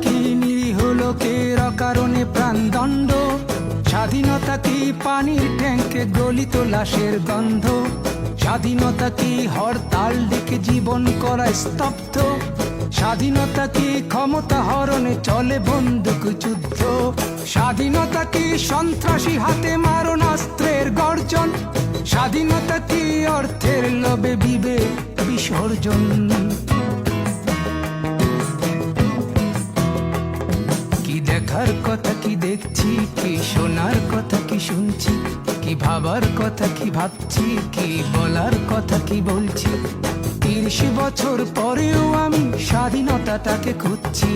কি নিরীহ লোকের অকারণে প্রাণদণ্ড? স্বাধীনতা কি পানির ট্যাঙ্কে গলিত লাশের গন্ধ? স্বাধীনতা কি হরতাল ডেকে জীবন করা স্তব্ধ? স্বাধীনতা কি ক্ষমতা হরণে চলে বন্দুক যুদ্ধ? স্বাধীনতা কি সন্ত্রাসী হাতে মারণাস্ত্রের গর্জন? স্বাধীনতা কি অর্থের লোভে বিবেক বিসর্জন? কি দেখার কথা কি দেখছি, কি শোনার কথা কি শুনছি, কি ভাবার কথা কি ভাবছি, কি বলার কথা কি বলছি। 30 বছর পরেও আমি স্বাধীনতাটাকে খুঁজছি।